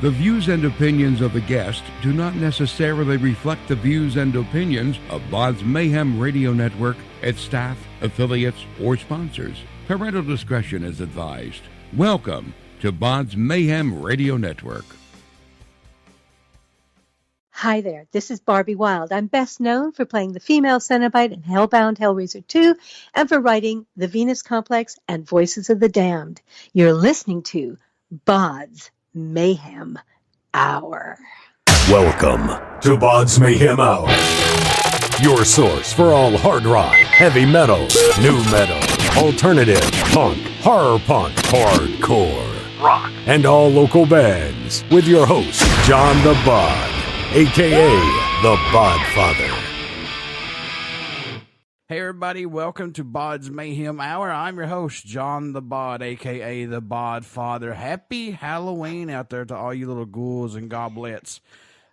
The views and opinions of the guest do not necessarily reflect the views and opinions of BODS Mayhem Radio Network, its staff, affiliates, or sponsors. Parental discretion is advised. Welcome to BODS Mayhem Radio Network. Hi there, this is Barbie Wilde. I'm best known for playing the female Cenobite in Hellbound, Hellraiser II, and for writing The Venus Complex and Voices of the Damned. You're listening to BODS Mayhem Hour. Welcome to BODS Mayhem Hour, your source for all hard rock, heavy metal, new metal, alternative, punk, horror punk, hardcore, rock, and all local bands, with your host, John the Bod, a.k.a. the Bodfather. Hey everybody, welcome to BODS Mayhem Hour. I'm your host, John the Bod, a.k.a. the Bodfather. Happy Halloween out there to all you little ghouls and goblets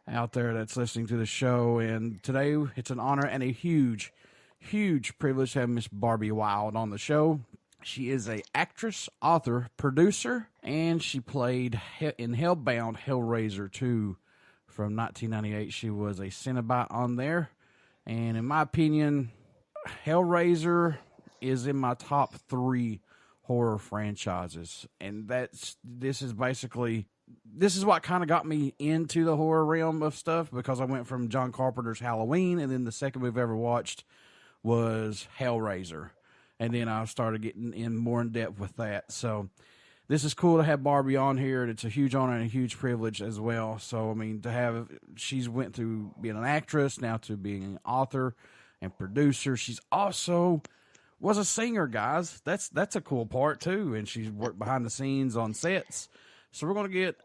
out there that's listening to the show. And today, it's an honor and a huge, huge privilege to have Miss Barbie Wilde on the show. She is an actress, author, producer, and she played in Hellbound, Hellraiser II from 1998. She was a Cenobite on there. And in my opinion, Hellraiser is in my top 3 horror franchises, and this is what kind of got me into the horror realm of stuff, because I went from John Carpenter's Halloween, and then the second we've ever watched was Hellraiser, and then I started getting in more in depth with that. So this is cool to have Barbie on here, and it's a huge honor and a huge privilege as well. So I mean, she's went through being an actress now to being an author and producer. She's also was a singer, guys. That's a cool part too. And she's worked behind the scenes on sets. So we're going to get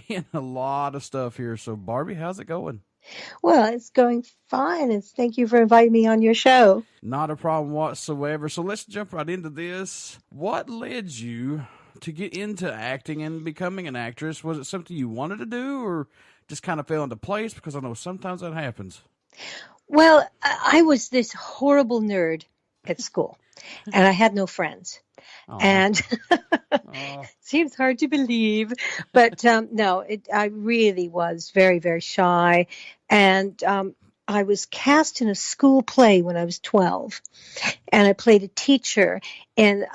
in a lot of stuff here. So Barbie, how's it going? Well, it's going fine. And thank you for inviting me on your show. Not a problem whatsoever. So let's jump right into this. What led you to get into acting and becoming an actress? Was it something you wanted to do, or just kind of fell into place? Because I know sometimes that happens. Well, I was this horrible nerd at school, and I had no friends. And seems hard to believe, but no, I really was very, very shy. And I was cast in a school play when I was 12, and I played a teacher in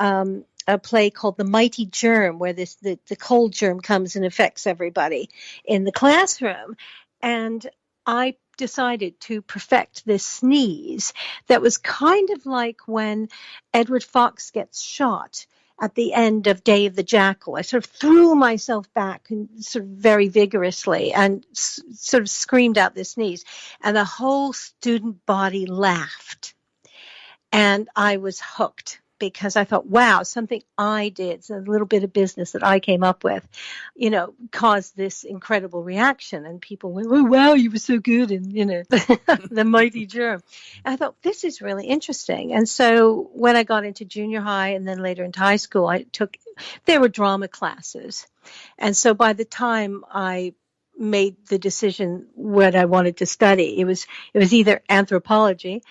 a play called The Mighty Germ, where the cold germ comes and affects everybody in the classroom. And I decided to perfect this sneeze that was kind of like when Edward Fox gets shot at the end of Day of the Jackal. I sort of threw myself back and sort of very vigorously and sort of screamed out this sneeze. And the whole student body laughed. And I was hooked, because I thought, wow, something I did, a little bit of business that I came up with, caused this incredible reaction. And people went, oh, wow, you were so good. And, the mighty germ. And I thought, this is really interesting. And so when I got into junior high and then later into high school, there were drama classes. And so by the time I made the decision what I wanted to study, it was either anthropology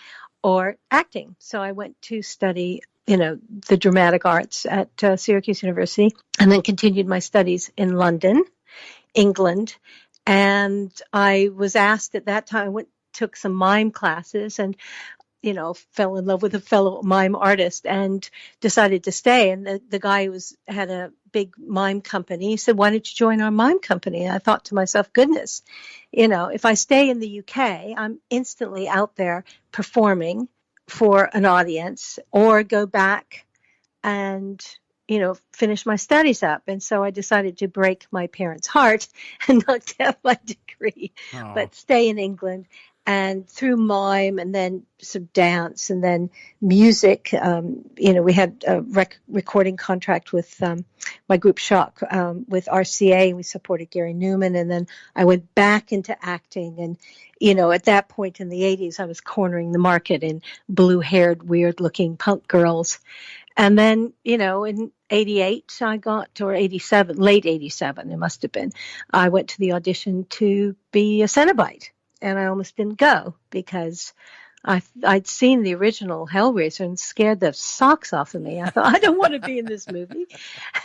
or acting. So I went to study the dramatic arts at Syracuse University, and then continued my studies in London, England. And I was asked at that time, took some mime classes, and, fell in love with a fellow mime artist and decided to stay. And the guy who had a big mime company said, why don't you join our mime company? And I thought to myself, goodness, if I stay in the UK, I'm instantly out there performing for an audience, or go back and, finish my studies up. And so I decided to break my parents' heart and not have my degree, but stay in England. And through mime and then some dance and then music, we had a recording contract with my group Shock with RCA, and we supported Gary Newman. And then I went back into acting. And, at that point in the 80s, I was cornering the market in blue-haired, weird-looking punk girls. And then, in 88, or 87, late 87, it must have been, I went to the audition to be a Cenobite. And I almost didn't go because I'd seen the original Hellraiser and scared the socks off of me. I thought, I don't want to be in this movie.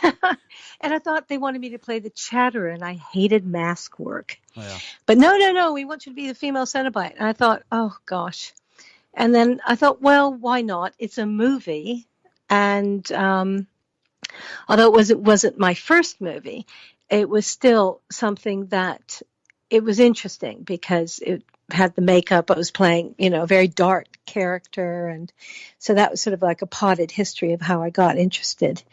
And I thought they wanted me to play the Chatterer, and I hated mask work. Yeah. But no, we want you to be the female Cenobite. And I thought, oh, gosh. And then I thought, well, why not? It's a movie. And although it wasn't my first movie, it was still something that it was interesting because it had the makeup. I was playing, a very dark character. And so that was sort of like a potted history of how I got interested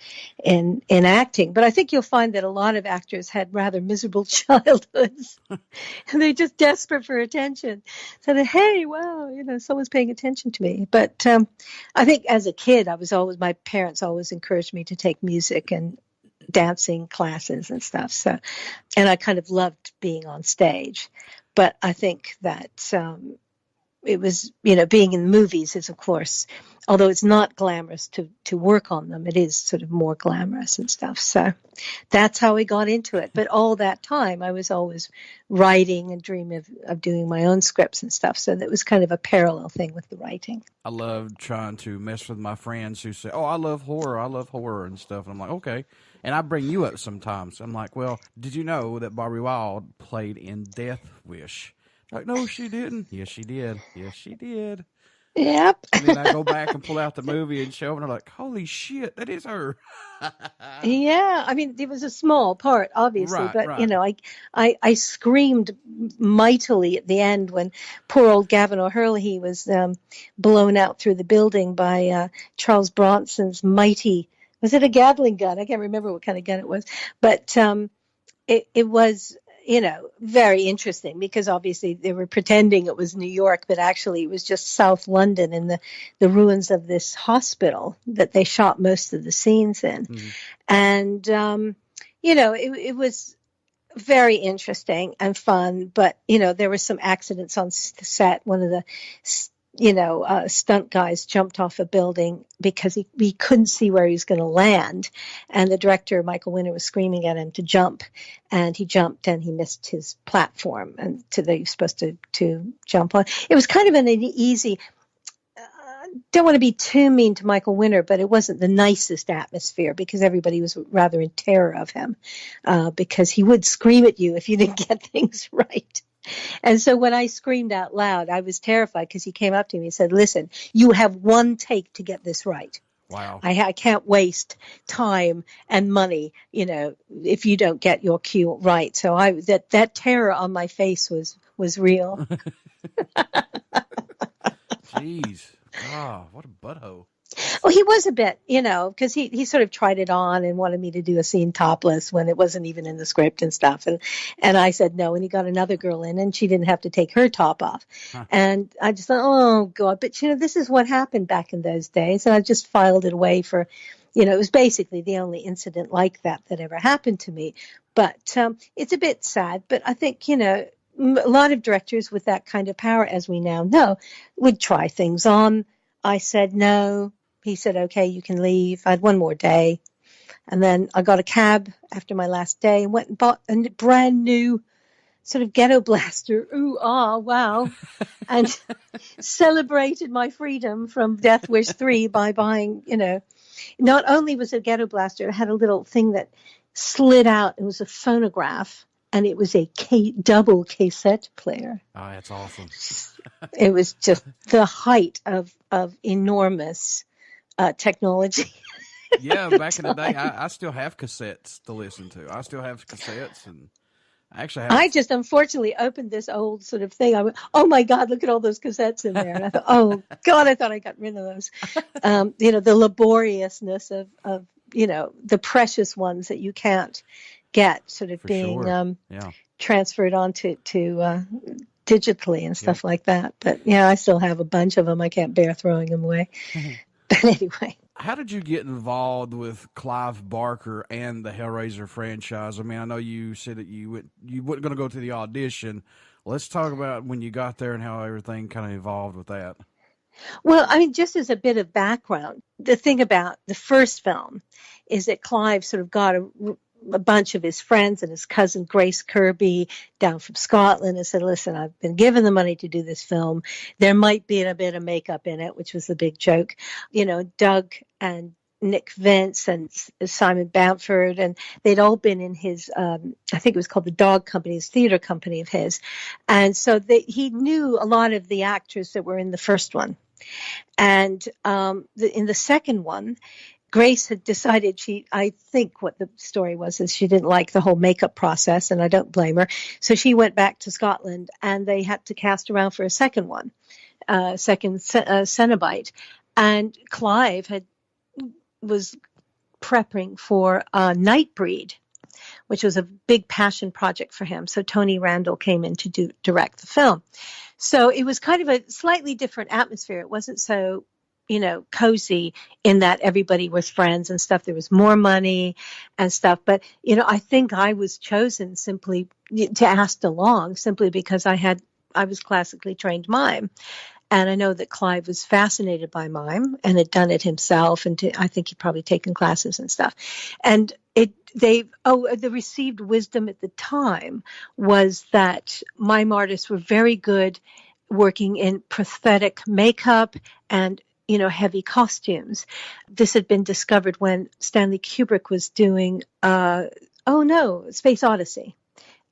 in acting. But I think you'll find that a lot of actors had rather miserable childhoods. And they're just desperate for attention. So that, hey, wow, someone's paying attention to me. But I think as a kid, my parents always encouraged me to take music and dancing classes and stuff. So, and I kind of loved being on stage. But I think that it was, being in movies is, of course, although it's not glamorous to work on them, it is sort of more glamorous and stuff. So that's how I got into it. But all that time, I was always writing and dreaming of doing my own scripts and stuff. So that was kind of a parallel thing with the writing. I love trying to mess with my friends who say, oh, I love horror and stuff. And I'm like, okay. And I bring you up sometimes. I'm like, well, did you know that Barbie Wilde played in Death Wish? Like, no, she didn't. Yes, she did. Yes, she did. Yep. And then I go back and pull out the movie and show them, and they're like, holy shit, that is her. Yeah. I mean, it was a small part, obviously, Right, but, right. I screamed mightily at the end when poor old Gavin O'Hurley was blown out through the building by Charles Bronson's mighty. Was it a Gatling gun? I can't remember what kind of gun it was. But it was, very interesting because obviously they were pretending it was New York, but actually it was just South London in the ruins of this hospital that they shot most of the scenes in. Mm-hmm. And, it was very interesting and fun. But, there were some accidents on set. One of the stunt guys jumped off a building because he couldn't see where he was going to land. And the director, Michael Winner, was screaming at him to jump. And he jumped and he missed his platform and that he was supposed to jump on. It was kind of an easy, don't want to be too mean to Michael Winner, but it wasn't the nicest atmosphere because everybody was rather in terror of him because he would scream at you if you didn't get things right. And so when I screamed out loud, I was terrified because he came up to me and said, listen, you have one take to get this right. Wow. I can't waste time and money, if you don't get your cue right. So that terror on my face was real. Jeez. Oh, what a butthole. Well, he was a bit, because he sort of tried it on and wanted me to do a scene topless when it wasn't even in the script and stuff. And I said no, and he got another girl in and she didn't have to take her top off. Huh. And I just thought, oh, God. But, this is what happened back in those days. And I just filed it away for, it was basically the only incident like that ever happened to me. But it's a bit sad. But I think, a lot of directors with that kind of power, as we now know, would try things on. I said no. He said, okay, you can leave. I had one more day. And then I got a cab after my last day and went and bought a brand new sort of ghetto blaster. Ooh, wow. And celebrated my freedom from Death Wish 3 by buying, not only was it a ghetto blaster, it had a little thing that slid out. It was a phonograph. And it was a double cassette player. Oh, that's awesome. It was just the height of enormous technology. Yeah, back in the day, I still have cassettes to listen to. I still have cassettes, and I actually have. I just unfortunately opened this old sort of thing. I went, oh my God, look at all those cassettes in there. And I thought, oh God, I thought I got rid of those. The laboriousnous of the precious ones that you can't get sort of being transferred onto digitally and stuff like that. But I still have a bunch of them. I can't bear throwing them away. But anyway. How did you get involved with Clive Barker and the Hellraiser franchise? I mean, I know you said that you weren't going to go to the audition. Let's talk about when you got there and how everything kind of evolved with that. Well, I mean, just as a bit of background, the thing about the first film is that Clive sort of got a bunch of his friends and his cousin Grace Kirby down from Scotland and said, listen, I've been given the money to do this film. There might be a bit of makeup in it, which was the big joke. Doug and Nick Vince and Simon Bamford, and they'd all been in his, I think it was called the Dog Company, his theater company of his. And so he knew a lot of the actors that were in the first one. And in the second one, Grace had decided I think what the story was is she didn't like the whole makeup process, and I don't blame her. So she went back to Scotland, and they had to cast around for a second one, Cenobite. And Clive was prepping for Nightbreed, which was a big passion project for him. So Tony Randall came in to direct the film. So it was kind of a slightly different atmosphere. It wasn't so, cozy in that everybody was friends and stuff. There was more money and stuff. But, I think I was chosen simply to ask along simply because I was classically trained mime. And I know that Clive was fascinated by mime and had done it himself. And I think he'd probably taken classes and stuff. And the received wisdom at the time was that mime artists were very good working in prosthetic makeup and, heavy costumes. This had been discovered when Stanley Kubrick was doing, Space Odyssey.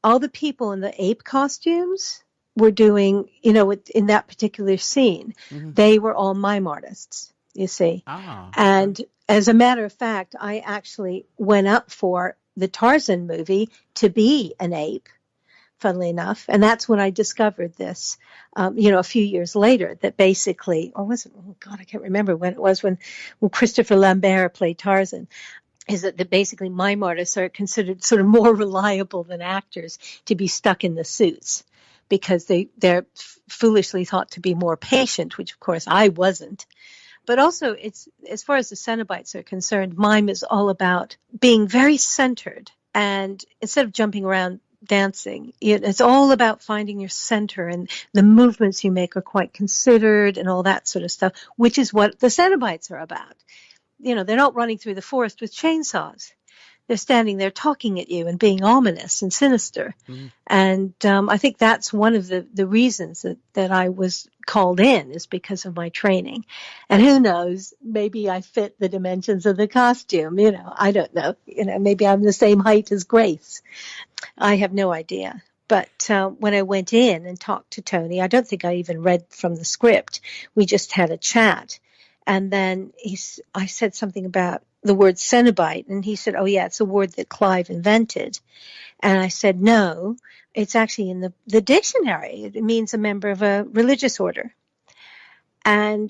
All the people in the ape costumes were doing, in that particular scene, they were all mime artists, you see. And as a matter of fact, I actually went up for the Tarzan movie to be an ape, funnily enough. And that's when I discovered this, a few years later, that basically, I can't remember when it was, when Christopher Lambert played Tarzan, is that basically mime artists are considered sort of more reliable than actors to be stuck in the suits, because they're foolishly thought to be more patient, which of course I wasn't. But also, it's, as far as the Cenobites are concerned, mime is all about being very centered. And instead of jumping around dancing, it's all about finding your center, and the movements you make are quite considered and all that sort of stuff, which is what the Cenobites are about. They're not running through the forest with chainsaws. They're standing there talking at you and being ominous and sinister. Mm-hmm. And I think that's one of the reasons that I was called in, is because of my training. And who knows, maybe I fit the dimensions of the costume. I don't know. Maybe I'm the same height as Grace. I have no idea. But when I went in and talked to Tony, I don't think I even read from the script. We just had a chat. And then I said something about the word Cenobite, and he said, oh yeah, it's a word that Clive invented. And I said, no, it's actually in the dictionary. It means a member of a religious order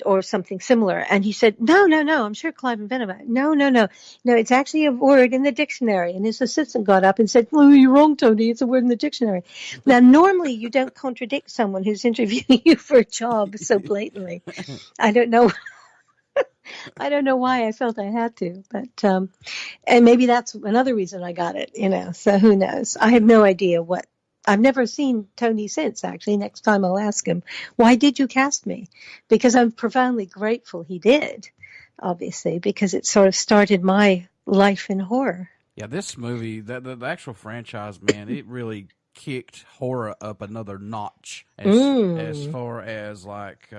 or something similar. And he said, no, I'm sure Clive invented it. No, it's actually a word in the dictionary. And his assistant got up and said, well, you're wrong, Tony, it's a word in the dictionary. Now, normally you don't contradict someone who's interviewing you for a job so blatantly. I don't know why I felt I had to, but, and maybe that's another reason I got it, so who knows? I have no idea I've never seen Tony since, actually. Next time I'll ask him, why did you cast me? Because I'm profoundly grateful he did, obviously, because it sort of started my life in horror. Yeah, this movie, the actual franchise, man, it really kicked horror up another notch as far as like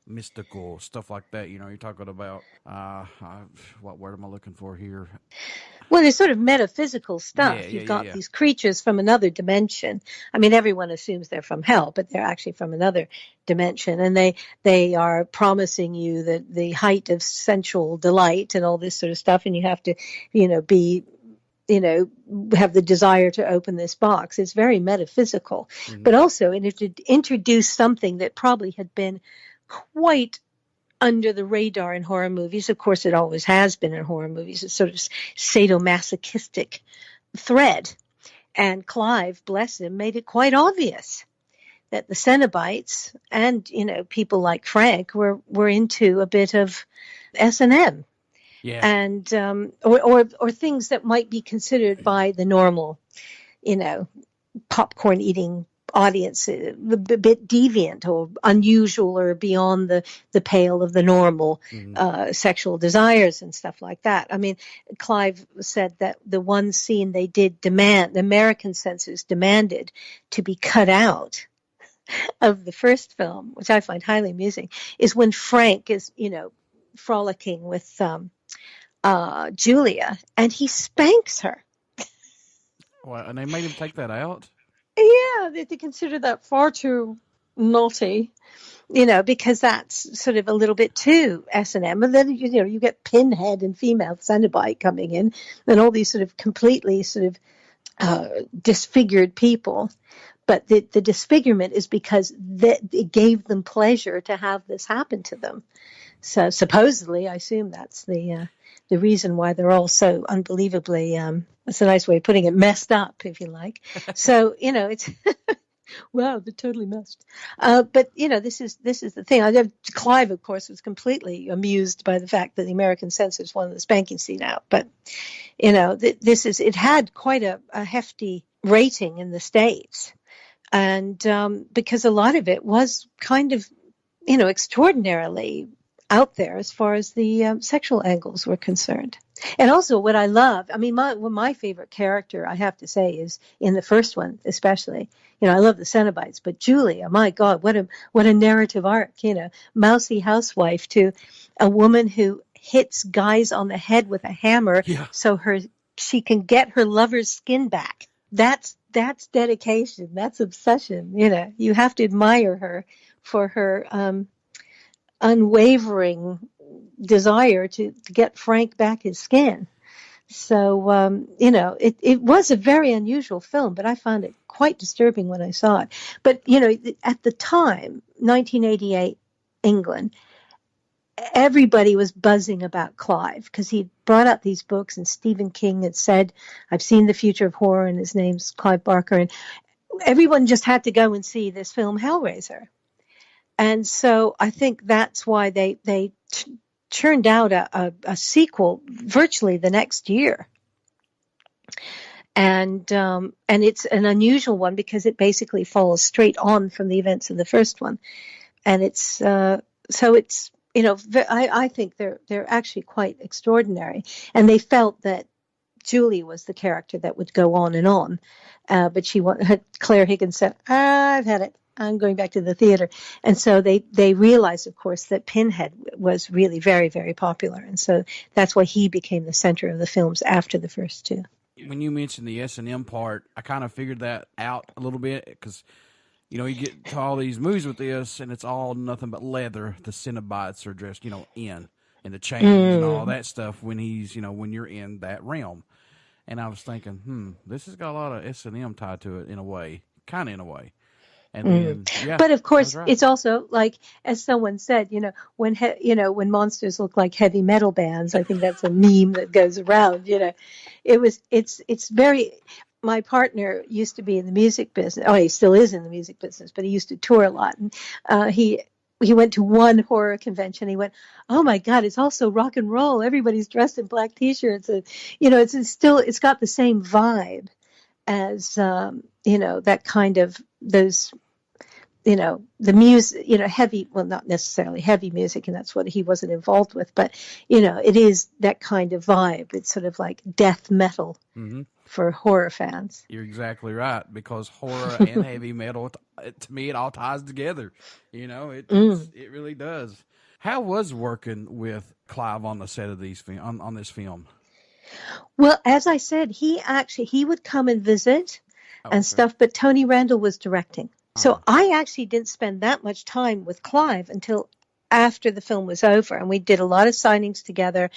mystical stuff like that. You're talking about what word am I looking for here? Well, there's sort of metaphysical stuff. You've got these creatures from another dimension. I mean, everyone assumes they're from hell, but they're actually from another dimension, and they are promising you the height of sensual delight and all this sort of stuff, and you have to, have the desire to open this box. It's very metaphysical, but also it introduced something that probably had been quite under the radar in horror movies. Of course, it always has been in horror movies. It's sort of sadomasochistic thread. And Clive, bless him, made it quite obvious that the Cenobites and, people like Frank were into a bit of S&M. Yeah. And or things that might be considered by the normal, popcorn eating audience a bit deviant or unusual or beyond the pale of the normal sexual desires and stuff like that. I mean, Clive said that the one scene they did demand, the American censors demanded to be cut out of the first film, which I find highly amusing, is when Frank is, frolicking with Julia, and he spanks her. Well, and they made him take that out? Yeah, they consider that far too naughty, because that's sort of a little bit too S&M. And then, you get Pinhead and female Cenobite coming in, and all these sort of completely sort of disfigured people. But the disfigurement is because it gave them pleasure to have this happen to them. So supposedly, I assume that's the reason why they're all so unbelievably, that's a nice way of putting it, messed up, if you like. So, it's, wow, they're totally messed. But, this is the thing. Clive, of course, was completely amused by the fact that the American censors wanted the spanking scene out. But, it had quite a hefty rating in the States. And because a lot of it was kind of, extraordinarily out there as far as the sexual angles were concerned. And also what I love, my favorite character, I have to say, is in the first one, especially. I love the Cenobites, but Julia, my God, what a narrative arc, mousy housewife to a woman who hits guys on the head with a hammer so she can get her lover's skin back. That's dedication. That's obsession. You have to admire her for her unwavering desire to get Frank back his skin. So, it was a very unusual film, but I found it quite disturbing when I saw it. But, at the time, 1988 England, everybody was buzzing about Clive because he brought out these books, and Stephen King had said, I've seen the future of horror, and his name's Clive Barker. And everyone just had to go and see this film, Hellraiser. And so I think that's why they churned out a sequel virtually the next year. And it's an unusual one because it basically follows straight on from the events of the first one. And it's, I think they're actually quite extraordinary. And they felt that Julie was the character that would go on and on. But Claire Higgins said, I've had it. I'm going back to the theater. And so they realized, of course, that Pinhead was really very, very popular. And so that's why he became the center of the films after the first two. When you mentioned the S&M part, I kind of figured that out a little bit because, you get to all these movies with this, and it's all nothing but leather. The Cenobites are dressed, in the chains and all that stuff when he's, when you're in that realm. And I was thinking, this has got a lot of S&M tied to it in a way, kind of in a way. And then, but of course, right. It's also like, as someone said, when monsters look like heavy metal bands, I think that's a meme that goes around. It's very. My partner used to be in the music business. Oh, he still is in the music business, but he used to tour a lot. And he went to one horror convention. He went, oh my God, it's also rock and roll. Everybody's dressed in black T-shirts. And, it's got the same vibe as that kind of those. The music, heavy, well, not necessarily heavy music, and that's what he wasn't involved with, but, it is that kind of vibe. It's sort of like death metal for horror fans. You're exactly right, because horror and heavy metal, to me, it all ties together. It really does. How was working with Clive on the set of these on this film? Well, as I said, he would come and visit and stuff, but Tony Randall was directing. So I actually didn't spend that much time with Clive until after the film was over, and we did a lot of signings together,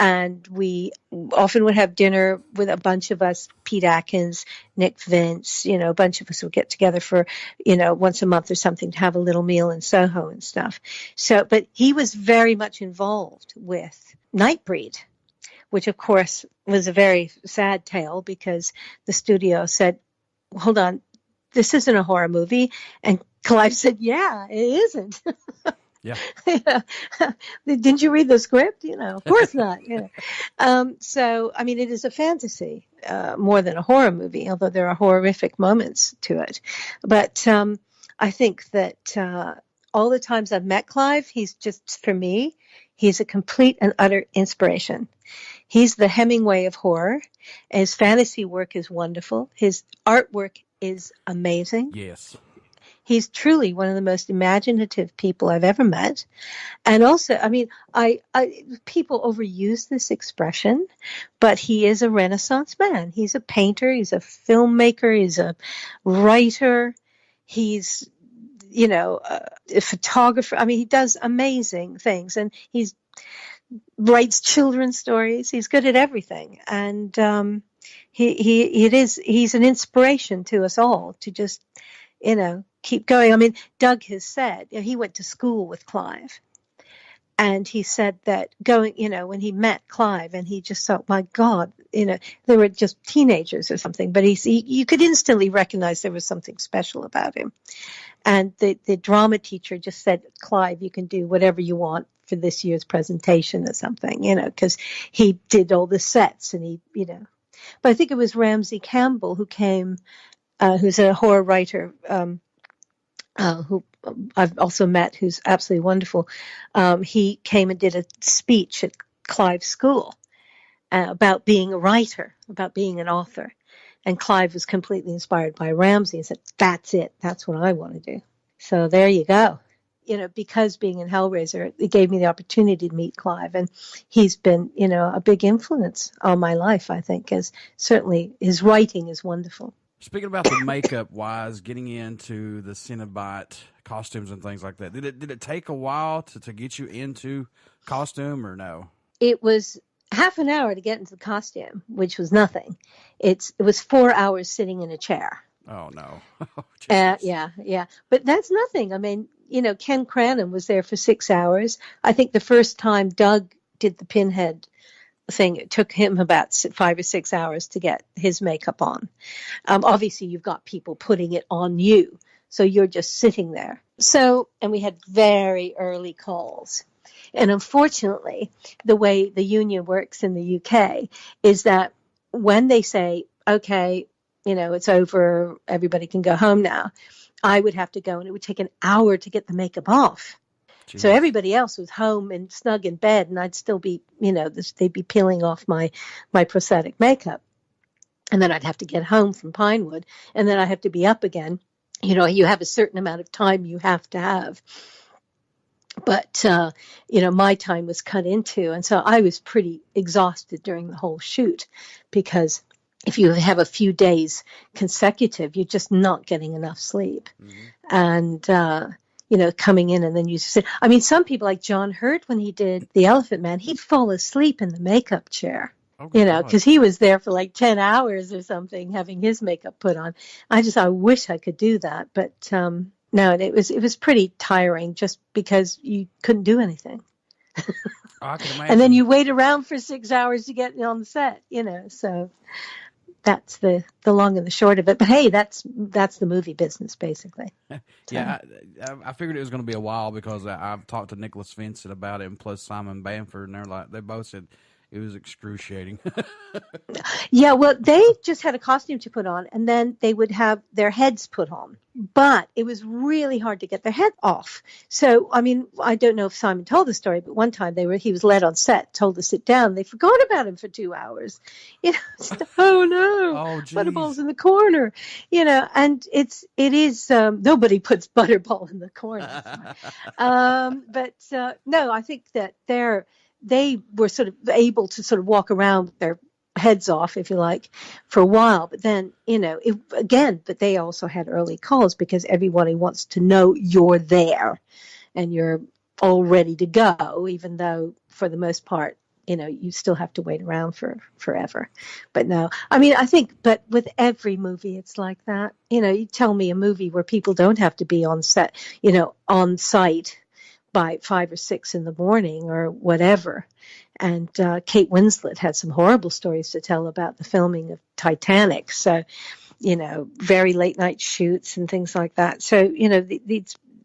and we often would have dinner with a bunch of us, Pete Atkins, Nick Vince, a bunch of us would get together for, once a month or something to have a little meal in Soho and stuff. So, but he was very much involved with Nightbreed, which of course was a very sad tale because the studio said, hold on, this isn't a horror movie. And Clive said, yeah, it isn't. Yeah. Didn't you read the script? Of course not. So, I mean, it is a fantasy more than a horror movie, although there are horrific moments to it. But I think that all the times I've met Clive, he's just, for me, he's a complete and utter inspiration. He's the Hemingway of horror. His fantasy work is wonderful. His artwork is amazing. Yes. He's truly one of the most imaginative people I've ever met. And also, I mean, people overuse this expression, but he is a Renaissance man. He's a painter. He's a filmmaker. He's a writer. He's, a photographer. I mean, he does amazing things, and he writes children's stories. He's good at everything. And he's an inspiration to us all to just, keep going. I mean, Doug has said, he went to school with Clive, and he said that when he met Clive, and he just thought, my God, they were just teenagers or something, but you could instantly recognize there was something special about him. And the drama teacher just said, Clive, you can do whatever you want for this year's presentation or something, because he did all the sets, and but I think it was Ramsey Campbell who came, who's a horror writer, who I've also met, who's absolutely wonderful. He came and did a speech at Clive's school about being a writer, about being an author. And Clive was completely inspired by Ramsey and said, that's it. That's what I want to do. So there you go. Because being in Hellraiser, it gave me the opportunity to meet Clive. And he's been, a big influence on my life, I think, as certainly his writing is wonderful. Speaking about the makeup wise, getting into the Cenobite costumes and things like that, did it take a while to get you into costume, or no? It was half an hour to get into the costume, which was nothing. It was 4 hours sitting in a chair. Oh, no. Yeah. But that's nothing. I mean, Ken Cranen was there for 6 hours. I think the first time Doug did the pinhead thing, it took him about 5 or 6 hours to get his makeup on. Obviously, you've got people putting it on you, so you're just sitting there. And we had very early calls. And unfortunately, the way the union works in the UK is that when they say, okay, it's over, everybody can go home now, I would have to go, and it would take an hour to get the makeup off. Jeez. So everybody else was home and snug in bed, and I'd still be, they'd be peeling off my prosthetic makeup. And then I'd have to get home from Pinewood, and then I have to be up again. You have a certain amount of time you have to have. But, my time was cut into, and so I was pretty exhausted during the whole shoot, because if you have a few days consecutive, you're just not getting enough sleep. Mm-hmm. And, coming in and then you sit. I mean, some people like John Hurt, when he did The Elephant Man, he'd fall asleep in the makeup chair, because he was there for like 10 hours or something having his makeup put on. I wish I could do that. But no, it was pretty tiring just because you couldn't do anything. I can imagine. And then you wait around for 6 hours to get on the set, so that's the long and the short of it. But hey, that's the movie business, basically. Yeah, I figured it was going to be a while, because I've talked to Nicholas Vincent about it, and plus Simon Bamford, and they both said it was excruciating. Yeah, well, they just had a costume to put on, and then they would have their heads put on. But it was really hard to get their head off. So, I mean, I don't know if Simon told the story, but one time he was led on set, told to sit down. They forgot about him for 2 hours. Oh no, Butterball's in the corner. And it is nobody puts Butterball in the corner. But no, I think that they were sort of able to sort of walk around with their heads off, if you like, for a while. But then, but they also had early calls, because everybody wants to know you're there and you're all ready to go, even though for the most part, you still have to wait around for forever. But no, I mean, I think, but with every movie, it's like that. You tell me a movie where people don't have to be on set, on site by 5 or 6 in the morning or whatever. And Kate Winslet had some horrible stories to tell about the filming of Titanic. So, very late night shoots and things like that. So,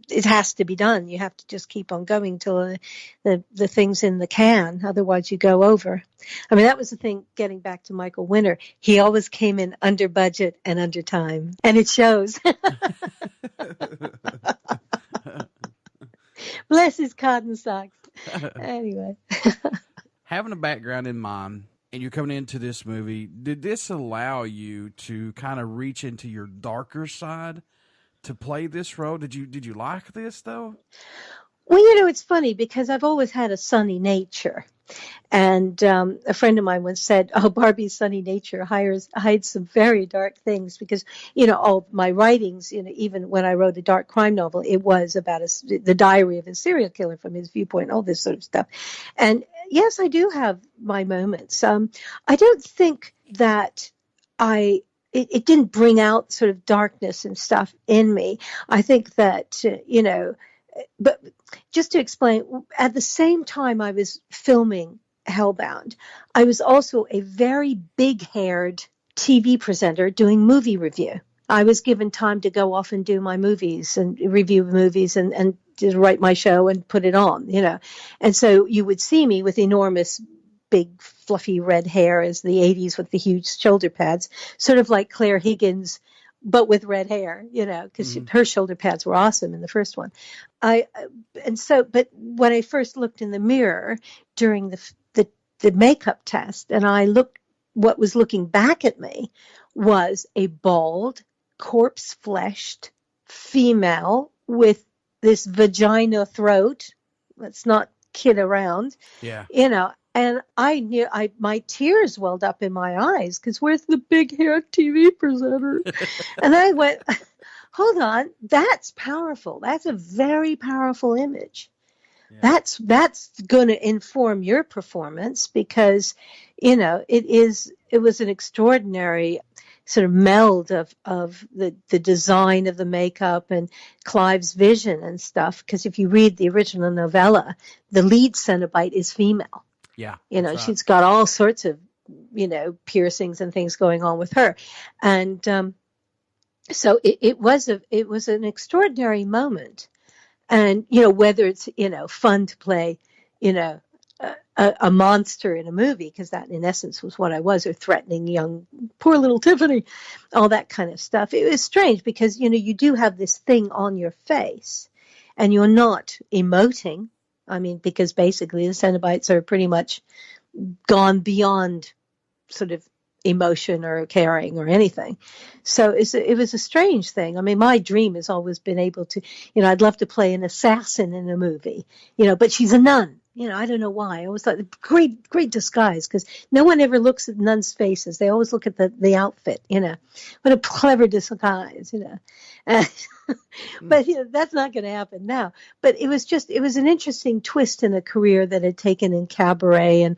it has to be done. You have to just keep on going till the thing's in the can. Otherwise you go over. I mean, that was the thing, getting back to Michael Winner. He always came in under budget and under time, and it shows. Bless his cotton socks. Anyway. Having a background in mime, and you're coming into this movie, did this allow you to kind of reach into your darker side to play this role? Did you like this, though? Well, it's funny because I've always had a sunny nature. And a friend of mine once said, Barbie's sunny nature hides some very dark things, because, all my writings, even when I wrote a dark crime novel, it was about the diary of a serial killer from his viewpoint, all this sort of stuff. And yes, I do have my moments. I don't think that it didn't bring out sort of darkness and stuff in me. I think that, but just to explain, at the same time I was filming Hellbound, I was also a very big-haired TV presenter doing movie review. I was given time to go off and do my movies and review movies and just write my show and put it on, And so you would see me with enormous, big, fluffy red hair as the 80s with the huge shoulder pads, sort of like Claire Higgins, but with red hair, because her shoulder pads were awesome in the first one. But when I first looked in the mirror during the makeup test, and what was looking back at me was a bald, corpse-fleshed female with this vagina throat. Let's not kid around. Yeah. And I knew my tears welled up in my eyes, because where's the big hair TV presenter? And I went, hold on, that's powerful. That's a very powerful image. Yeah. That's going to inform your performance, because, it was an extraordinary sort of meld of the design of the makeup and Clive's vision and stuff. Because if you read the original novella, the lead Cenobite is female. Yeah. She's got all sorts of, piercings and things going on with her. And so it was an extraordinary moment. And, whether it's, fun to play, a monster in a movie, because that in essence was what I was, or threatening young, poor little Tiffany, all that kind of stuff. It was strange because, you do have this thing on your face and you're not emoting. I mean, because basically the Cenobites are pretty much gone beyond sort of emotion or caring or anything. So it was a strange thing. I mean, my dream has always been able to, I'd love to play an assassin in a movie, but she's a nun. I don't know why. I always thought great disguise, because no one ever looks at nuns' faces. They always look at the outfit, What a clever disguise, But that's not going to happen now. But it was an interesting twist in a career that had taken in cabaret and,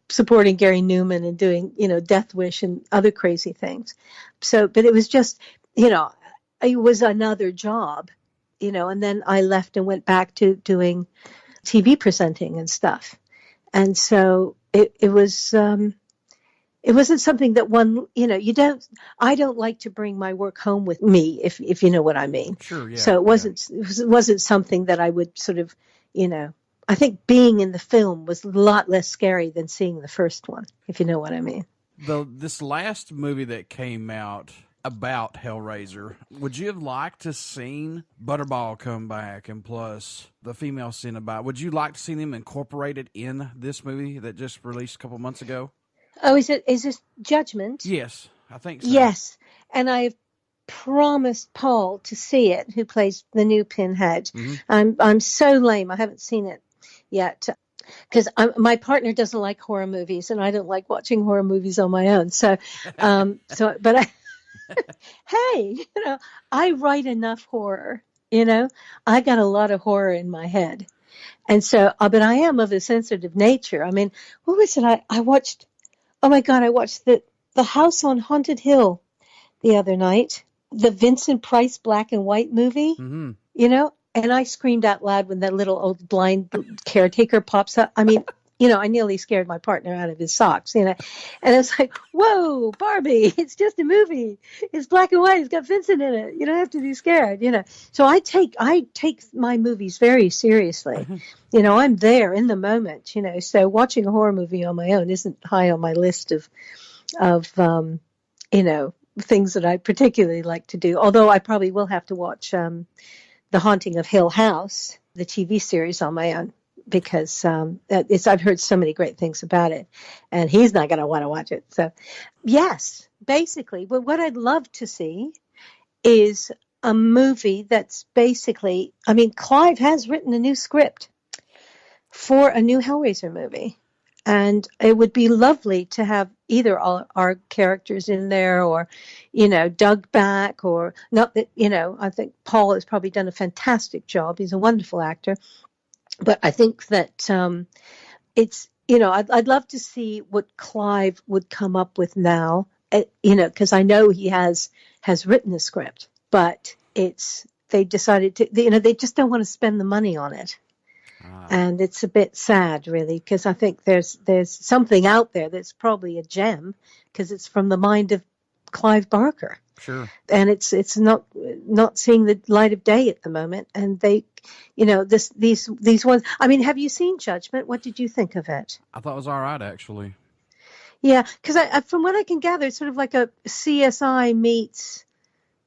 supporting Gary Newman and doing, Death Wish and other crazy things. So, but it was just, it was another job, and then I left and went back to doing TV presenting and stuff. And so it wasn't something that one, I don't like to bring my work home with me, if you know what I mean. Sure, yeah. So it wasn't something that I would sort of, I think being in the film was a lot less scary than seeing the first one, if you know what I mean. This last movie that came out about Hellraiser, would you have liked to seen Butterball come back, and plus the female Cenobite? Would you like to see them incorporated in this movie that just released a couple months ago? Oh, is this Judgment? Yes, I think so. Yes, and I've promised Paul to see it, who plays the new Pinhead. Mm-hmm. I'm so lame. I haven't seen it yet, because my partner doesn't like horror movies, and I don't like watching horror movies on my own. So, but I. Hey, I write enough horror, I got a lot of horror in my head. And so, but I am of a sensitive nature. I mean, what was it? I watched, oh my God, I watched the House on Haunted Hill the other night, the Vincent Price black and white movie, and I screamed out loud when that little old blind caretaker pops up. I mean, I nearly scared my partner out of his socks, and it's like, whoa, Barbie, it's just a movie. It's black and white. It's got Vincent in it. You don't have to be scared, So I take my movies very seriously. I'm there in the moment, so watching a horror movie on my own isn't high on my list of things that I particularly like to do. Although I probably will have to watch The Haunting of Hill House, the TV series, on my own, because I've heard so many great things about it, and he's not going to want to watch it. So, yes, basically, but what I'd love to see is a movie that's basically, Clive has written a new script for a new Hellraiser movie, and it would be lovely to have either all our characters in there, or, Doug back, or not that, I think Paul has probably done a fantastic job. He's a wonderful actor. But I think that it's, I'd love to see what Clive would come up with now, because I know he has written the script, but they decided to, they just don't want to spend the money on it. And it's a bit sad, really, because I think there's something out there that's probably a gem, because it's from the mind of Clive Barker. Sure. And it's not seeing the light of day at the moment. And they, these ones. Have you seen Judgment? What did you think of it? I thought it was all right, actually. Yeah, because from what I can gather, it's sort of like a CSI meets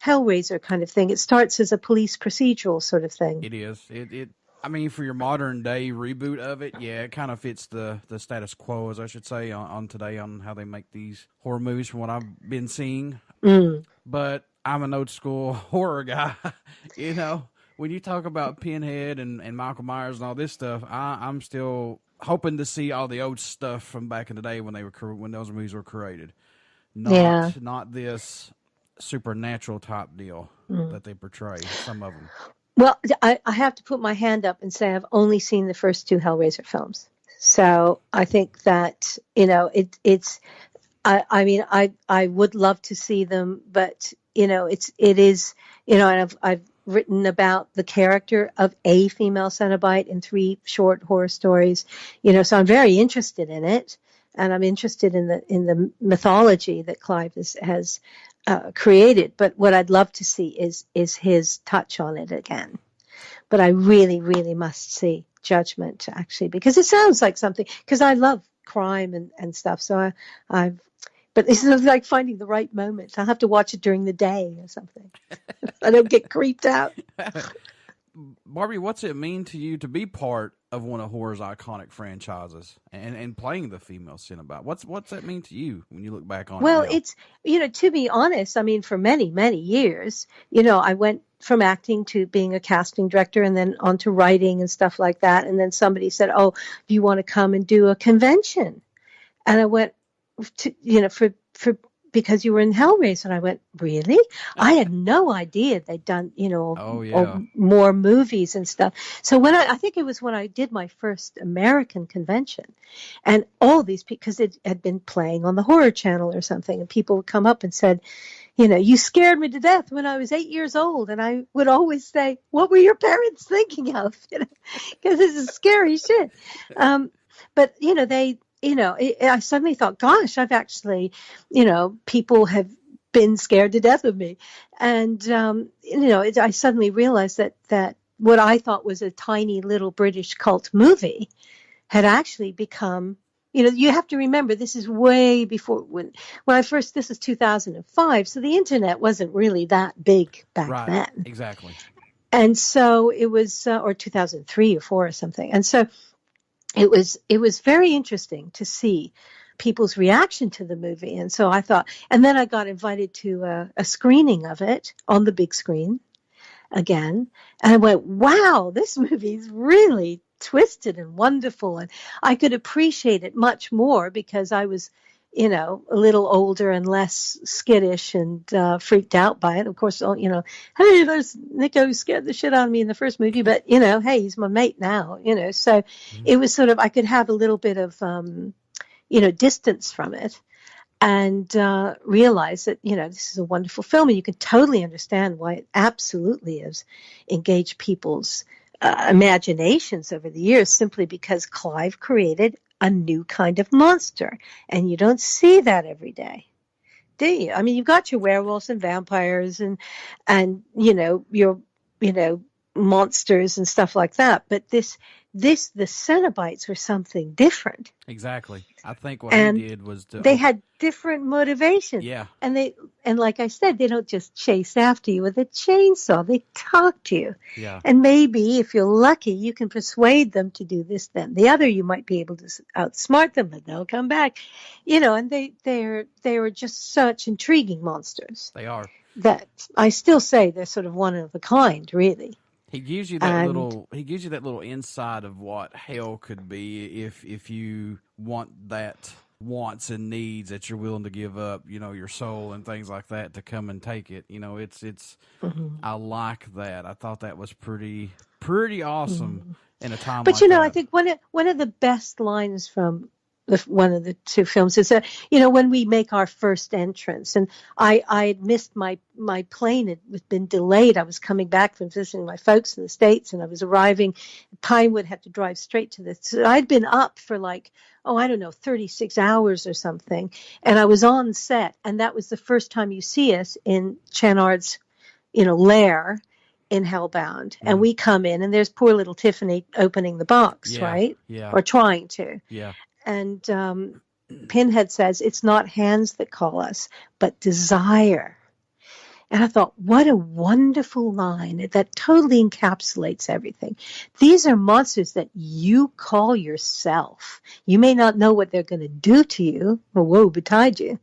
Hellraiser kind of thing. It starts as a police procedural sort of thing. It is. For your modern day reboot of it, yeah, it kind of fits the status quo, as I should say, on today, on how they make these horror movies from what I've been seeing. But I'm an old school horror guy. When you talk about Pinhead and Michael Myers and all this stuff, I'm still hoping to see all the old stuff from back in the day when those movies were created. Not this supernatural type deal that they portray, some of them. Well, I have to put my hand up and say I've only seen the first two Hellraiser films. So I think that, I would love to see them, but, it is, and I've written about the character of a female Cenobite in 3 short horror stories, so I'm very interested in it. And I'm interested in the mythology that Clive has created. But what I'd love to see is his touch on it again. But I really, really must see Judgment, actually, because it sounds like something. Because I love crime and stuff. So but this is like finding the right moment. I'll have to watch it during the day or something. I don't get creeped out. Barbie, what's it mean to you to be part of one of horror's iconic franchises and playing the female Cenobite? What's that mean to you when you look back on it? Well, it's, to be honest, for many, many years, I went from acting to being a casting director and then on to writing and stuff like that. And then somebody said, oh, do you want to come and do a convention? And I went to, because you were in Hellraiser. And I went, really? I had no idea they'd done, more movies and stuff. So I think it was when I did my first American convention, and all these, because it had been playing on the Horror Channel or something, and people would come up and said, you scared me to death when I was 8 years old. And I would always say, what were your parents thinking of? Because this is scary shit. But, I suddenly thought, gosh, I've actually, people have been scared to death of me. And, I suddenly realized that what I thought was a tiny little British cult movie had actually become, you have to remember, this is way before when I first, this is 2005. So the internet wasn't really that big back then. Exactly. And so it was, or 2003 or 4 or something. And so it was very interesting to see people's reaction to the movie. And so I thought, and then I got invited to a screening of it on the big screen again. And I went, wow, this movie is really twisted and wonderful. And I could appreciate it much more because I was, a little older and less skittish and freaked out by it. Of course, hey, there's Nico who scared the shit out of me in the first movie, but, hey, he's my mate now, So it was sort of, I could have a little bit of, distance from it and realize that, this is a wonderful film and you can totally understand why it absolutely has engaged people's imaginations over the years, simply because Clive created a new kind of monster. And you don't see that every day, do you? I mean, you've got your werewolves and vampires and your, monsters and stuff like that. But the Cenobites were something different. Exactly. I think what he did was they had different motivations. Yeah. And like I said, they don't just chase after you with a chainsaw. They talk to you. Yeah. And maybe if you're lucky, you can persuade them to do this, then the other. You might be able to outsmart them, but they'll come back. And they were just such intriguing monsters. They are. That I still say they're sort of one of a kind, really. He gives you that little insight of what hell could be if you want that wants and needs that you're willing to give up, your soul and things like that to come and take it. It's I like that. I thought that was pretty awesome in a time but like that. I think one of the best lines from one of the two films is that, when we make our first entrance, and I had missed my plane. It had been delayed. I was coming back from visiting my folks in the States, and I was arriving. Pinewood, had to drive straight to this. So I'd been up for 36 hours or something. And I was on set, and that was the first time you see us in Channard's, lair in Hellbound. And we come in, and there's poor little Tiffany opening the box, right? Yeah. Or trying to. Yeah. And Pinhead says, it's not hands that call us, but desire. And I thought, what a wonderful line that totally encapsulates everything. These are monsters that you call yourself. You may not know what they're going to do to you, or woe betide you,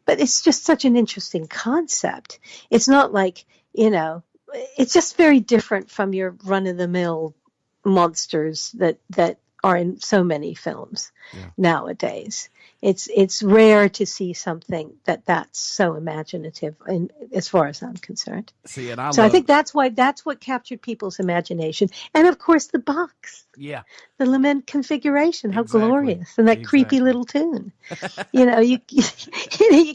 but it's just such an interesting concept. It's not like, it's just very different from your run-of-the-mill monsters that are in so many films nowadays. It's rare to see something that's so imaginative, as far as I'm concerned. See, and I think that's what captured people's imagination, and of course the box, the lament configuration, how glorious, and that creepy little tune. You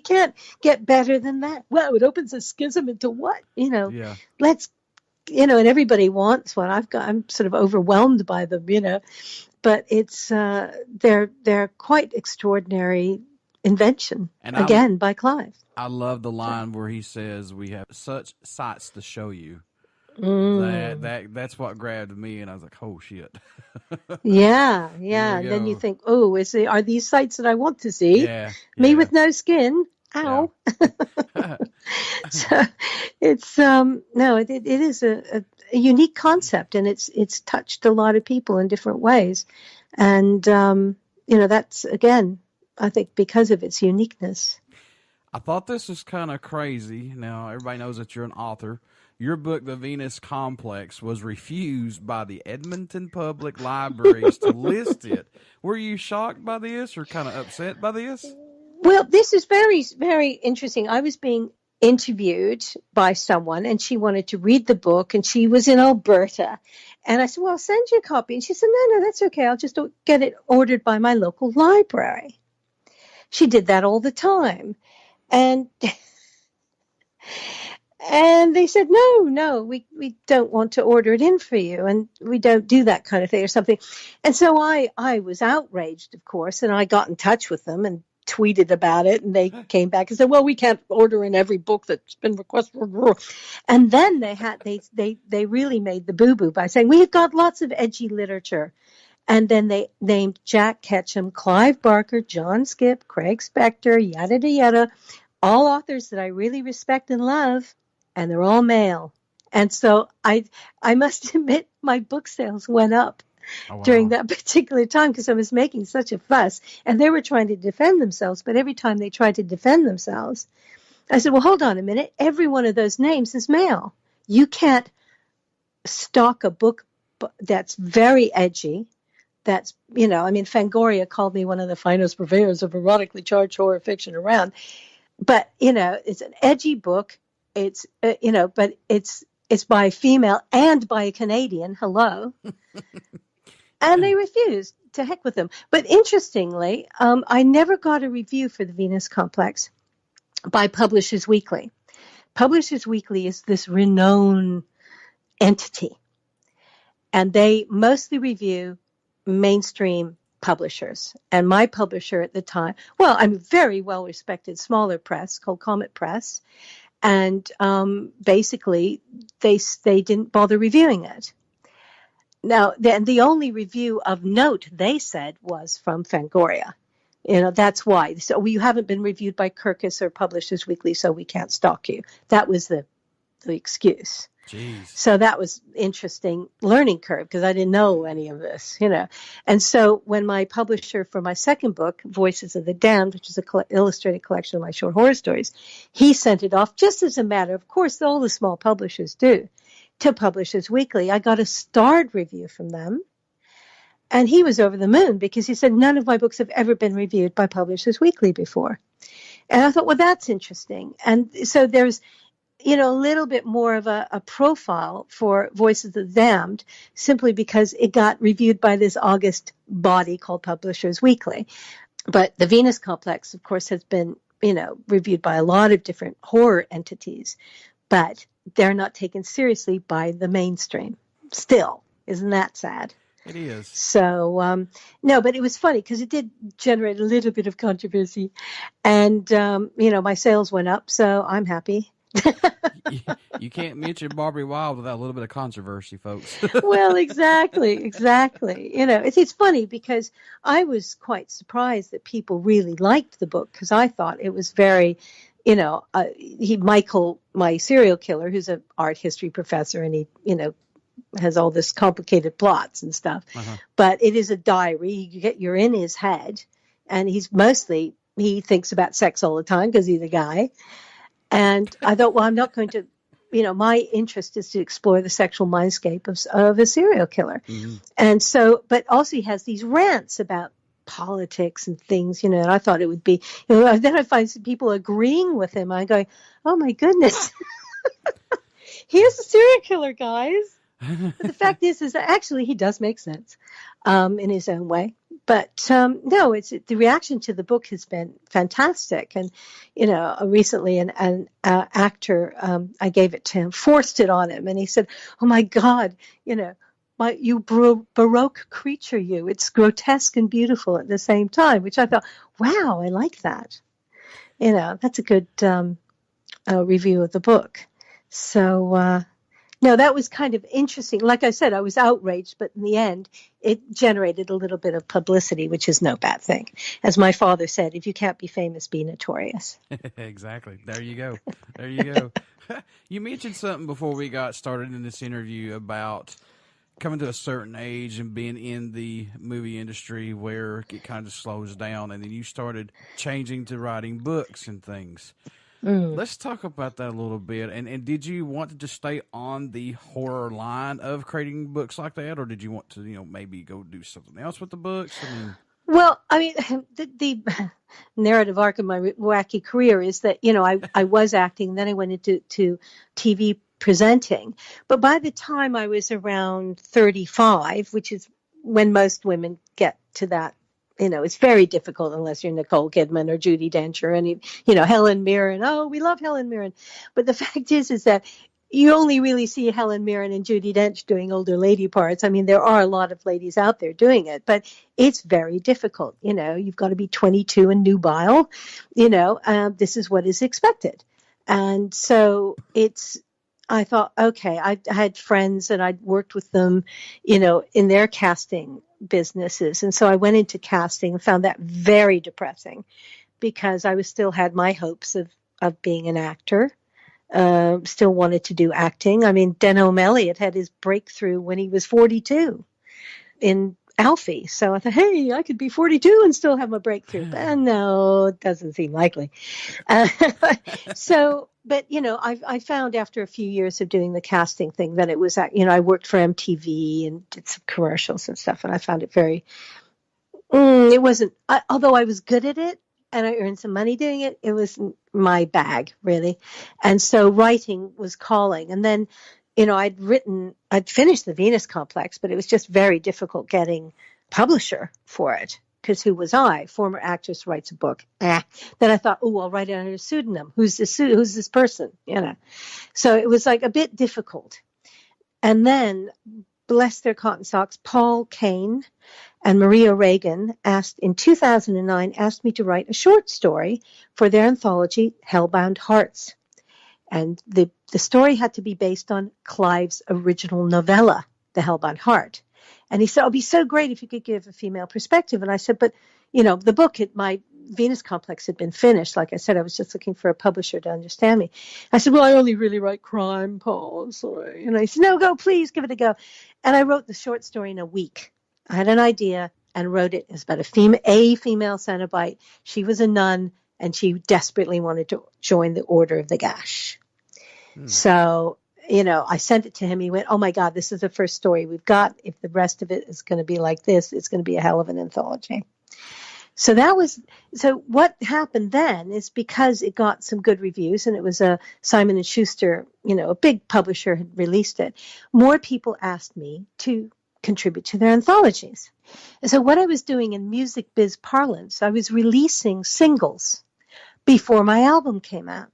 can't get better than that. Well, it opens a schism into what? Let's. And everybody wants one. I'm sort of overwhelmed by them, but it's they're quite extraordinary invention, and by Clive. I love the line where he says, "We have such sights to show you." That's what grabbed me, and I was like, "Oh shit!" Yeah. And then you think, "Oh, are these sights that I want to see?" Me with no skin. Ow. Yeah. So it's it is a unique concept, and it's touched a lot of people in different ways, and that's, again, I think, because of its uniqueness. I thought this was kind of crazy. Now everybody knows that you're an author. Your book, The Venus Complex, was refused by the Edmonton Public Libraries to list it. Were you shocked by this, or kind of upset by this? Well, this is very, very interesting. I was being interviewed by someone, and she wanted to read the book, and she was in Alberta. And I said, well, I'll send you a copy. And she said, no, that's okay. I'll just get it ordered by my local library. She did that all the time. And they said, no, we don't want to order it in for you, and we don't do that kind of thing or something. And so I was outraged, of course, and I got in touch with them and tweeted about it, and they came back and said, well, we can't order in every book that's been requested. And then they really made the boo-boo by saying, we've got lots of edgy literature. And then they named Jack Ketchum, Clive Barker, John Skipp, Craig Spector, yada, yada, all authors that I really respect and love, and they're all male. And so I must admit, my book sales went up. Oh, wow. During that particular time, because I was making such a fuss, and they were trying to defend themselves, but every time they tried to defend themselves, I said, well, hold on a minute. Every one of those names is male. You can't stock a book that's very edgy. That's, Fangoria called me one of the finest purveyors of erotically charged horror fiction around. But, it's an edgy book. It's, but it's by a female and by a Canadian. Hello. And they refused. To heck with them. But interestingly, I never got a review for The Venus Complex by Publishers Weekly. Publishers Weekly is this renowned entity, and they mostly review mainstream publishers. And my publisher at the time, well, I'm a very well-respected smaller press called Comet Press. And basically, they didn't bother reviewing it. Now, then the only review of note they said was from Fangoria. That's why. So you haven't been reviewed by Kirkus or Publishers Weekly, so we can't stalk you. That was the excuse. Jeez. So that was interesting learning curve because I didn't know any of this, And so when my publisher for my second book, Voices of the Damned, which is an illustrated collection of my short horror stories, he sent it off just as a matter of course, all the small publishers do, to Publishers Weekly. I got a starred review from them. And he was over the moon because he said, none of my books have ever been reviewed by Publishers Weekly before. And I thought, well, that's interesting. And so there's, a little bit more of a profile for Voices of the Damned simply because it got reviewed by this august body called Publishers Weekly. But the Venus Complex, of course, has been, reviewed by a lot of different horror entities, but they're not taken seriously by the mainstream still. Isn't that sad? It is. So, no, but it was funny because it did generate a little bit of controversy. And, my sales went up, so I'm happy. You can't mention Barbie Wilde without a little bit of controversy, folks. Well, exactly. It's funny because I was quite surprised that people really liked the book because I thought it was very, Michael, my serial killer, who's an art history professor, and he, has all this complicated plots and stuff. Uh-huh. But it is a diary. You're in his head, and he thinks about sex all the time because he's a guy. And I thought, well, I'm not going to, my interest is to explore the sexual mindscape of a serial killer. Mm-hmm. And so, but also he has these rants about politics and things, and I thought it would be, then I find some people agreeing with him. I'm going, oh my goodness, here's a serial killer, guys. But the fact is that actually he does make sense in his own way. But no, the reaction to the book has been fantastic. And, recently an actor, I gave it to him, forced it on him. And he said, oh, my God, you Baroque creature, you. It's grotesque and beautiful at the same time, which I thought, wow, I like that. That's a good review of the book. So, no, that was kind of interesting. Like I said, I was outraged, but in the end, it generated a little bit of publicity, which is no bad thing. As my father said, if you can't be famous, be notorious. Exactly. There you go. You mentioned something before we got started in this interview about coming to a certain age and being in the movie industry where it kind of slows down, and then you started changing to writing books and things. Let's talk about that a little bit. And did you want to just stay on the horror line of creating books like that, or did you want to, maybe go do something else with the books? Well, the narrative arc of my wacky career is that, I was acting, then I went into TV presenting. But by the time I was around 35, which is when most women get to that, it's very difficult unless you're Nicole Kidman or Judi Dench or any, Helen Mirren. Oh, we love Helen Mirren. But the fact is that you only really see Helen Mirren and Judi Dench doing older lady parts. I mean, there are a lot of ladies out there doing it, but it's very difficult. You've got to be 22 and nubile. This is what is expected. And so I thought, okay, I had friends and I'd worked with them, in their casting businesses. And so I went into casting and found that very depressing because I still had my hopes of being an actor, still wanted to do acting. I mean, Denholm Elliott had his breakthrough when he was 42 in Alfie. So I thought, hey, I could be 42 and still have my breakthrough. But no, it doesn't seem likely. But, I found after a few years of doing the casting thing that it was, I worked for MTV and did some commercials and stuff. And I found it it wasn't, although I was good at it and I earned some money doing it, it wasn't my bag, really. And so writing was calling. And then, I'd finished the Venus Complex, but it was just very difficult getting publisher for it. Because who was I? Former actress writes a book. Then I thought, I'll write it under a pseudonym. Who's this person? So it was like a bit difficult. And then bless their cotton socks, Paul Kane and Maria Reagan in 2009 asked me to write a short story for their anthology, Hellbound Hearts. And the story had to be based on Clive's original novella, The Hellbound Heart. And he said, it'd be so great if you could give a female perspective. And I said, but, the book, my Venus complex had been finished. Like I said, I was just looking for a publisher to understand me. I said, well, I only really write crime, Paul. Sorry. And he said, no, go, please, give it a go. And I wrote the short story in a week. I had an idea and wrote it. It was about a female Cenobite. She was a nun, and she desperately wanted to join the Order of the Gash. So, I sent it to him. He went, oh, my God, this is the first story we've got. If the rest of it is going to be like this, it's going to be a hell of an anthology. So what happened then is because it got some good reviews, and it was a Simon & Schuster, a big publisher had released it, more people asked me to contribute to their anthologies. And so what I was doing in music biz parlance, I was releasing singles before my album came out.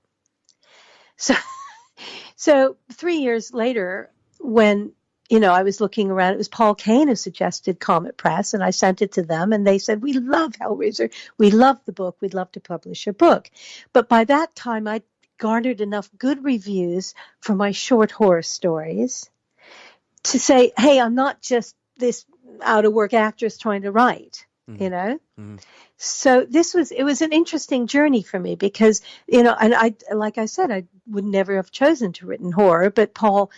So 3 years later, when, I was looking around, it was Paul Kane who suggested Comet Press, and I sent it to them, and they said, we love Hellraiser. We love the book. We'd love to publish a book. But by that time, I'd garnered enough good reviews for my short horror stories to say, hey, I'm not just this out-of-work actress trying to write, So it was an interesting journey for me because, and like I said, I would never have chosen to written horror, but Paul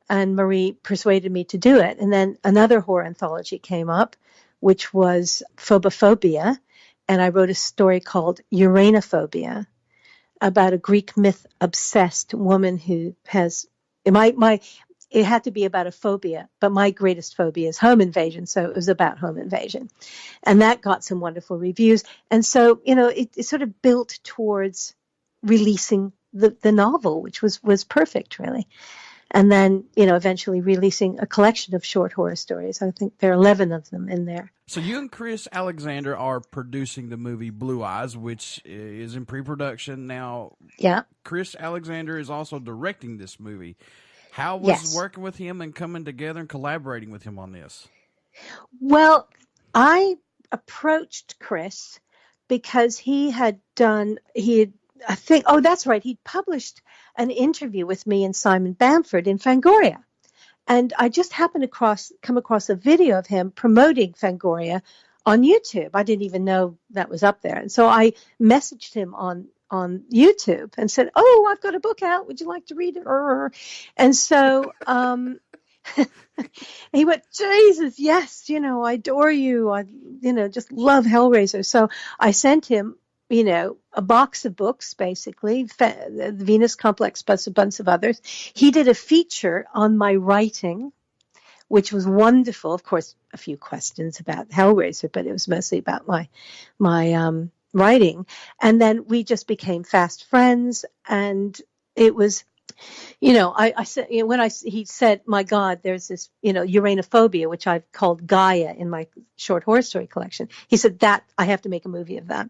and Marie persuaded me to do it. And then another horror anthology came up, which was Phobia. And I wrote a story called Urea Phobia about a Greek myth obsessed woman who has, it had to be about a phobia, but my greatest phobia is home invasion. So it was about home invasion. And that got some wonderful reviews. And so, it sort of built towards releasing the novel, which was perfect, really. And then, eventually releasing a collection of short horror stories. I think there are 11 of them in there. So you and Chris Alexander are producing the movie Blue Eyes, which is in pre-production now. Yeah. Chris Alexander is also directing this movie. How was working with him and coming together and collaborating with him on this? Well, I approached Chris because he'd published an interview with me and Simon Bamford in Fangoria. And I just happened to come across a video of him promoting Fangoria on YouTube. I didn't even know that was up there. And so I messaged him on YouTube and said, oh, I've got a book out. Would you like to read it? And so he went, Jesus, yes, I adore you. I, just love Hellraiser. So I sent him, a box of books, basically, the Venus Complex plus a bunch of others. He did a feature on my writing, which was wonderful. Of course, a few questions about Hellraiser, but it was mostly about my writing. And then we just became fast friends. And it was, I said, he said, my God, there's this, Urea Phobia, which I've called Gaia in my short horror story collection. He said that I have to make a movie of that.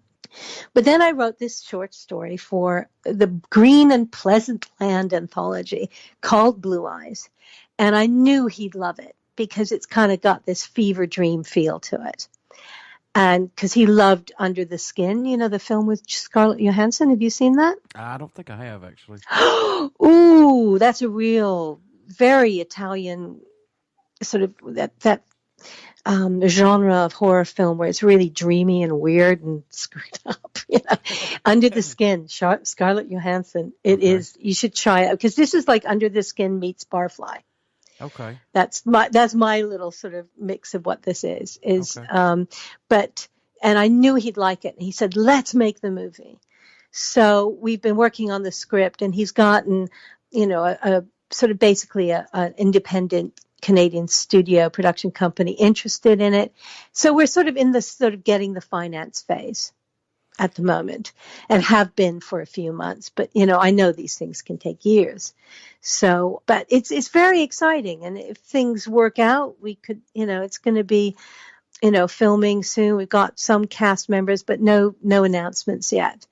But then I wrote this short story for the Green and Pleasant Land anthology called Blue Eyes. And I knew he'd love it because it's kind of got this fever dream feel to it. And because he loved Under the Skin, the film with Scarlett Johansson. Have you seen that? I don't think I have, actually. Ooh, that's a real, very Italian sort of that genre of horror film where it's really dreamy and weird and screwed up. Under the Skin, Scarlett Johansson. It is. You should try it because this is like Under the Skin meets Barfly. Okay. That's my little sort of mix of what this is. Okay. And I knew he'd like it. And he said, let's make the movie. So we've been working on the script, and he's gotten, a sort of basically an independent Canadian studio production company interested in it. So we're sort of in the sort of getting the finance phase at the moment, and have been for a few months. But, I know these things can take years. So, but it's very exciting. And if things work out, we could, it's going to be, filming soon. We've got some cast members, but no announcements yet.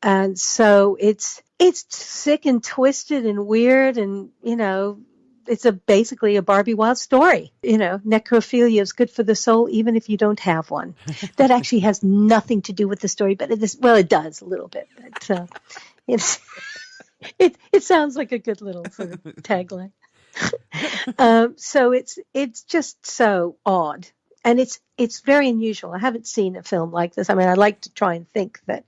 And so it's sick and twisted and weird. And, it's basically a Barbie Wilde story. Necrophilia is good for the soul, even if you don't have one. That actually has nothing to do with the story, but it does a little bit. But it sounds like a good little sort of tagline. So it's just so odd, and it's very unusual. I haven't seen a film like this. I mean, I like to try and think that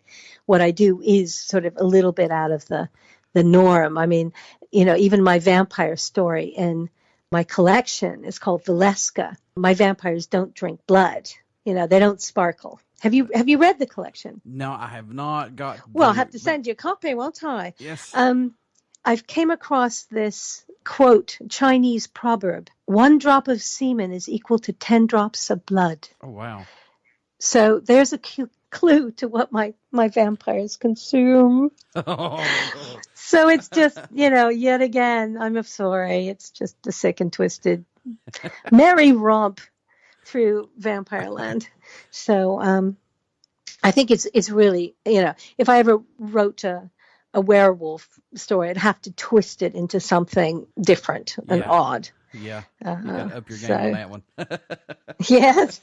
what I do is sort of a little bit out of the norm. I mean, even my vampire story in my collection is called Valeska. My vampires don't drink blood. They don't sparkle. Have you read the collection? No, I have not got. Well, I'll have to send you a copy, won't I? Yes. I've came across this quote, Chinese proverb: 1 drop of semen is equal to 10 drops of blood. Oh, wow. So there's a clue to what my vampires consume. So it's just, yet again, I'm sorry, it's just a sick and twisted merry romp through vampire land. So I think it's really, if I ever wrote a werewolf story, I'd have to twist it into something different and odd. Yeah, you got to up your game on that one. Yes.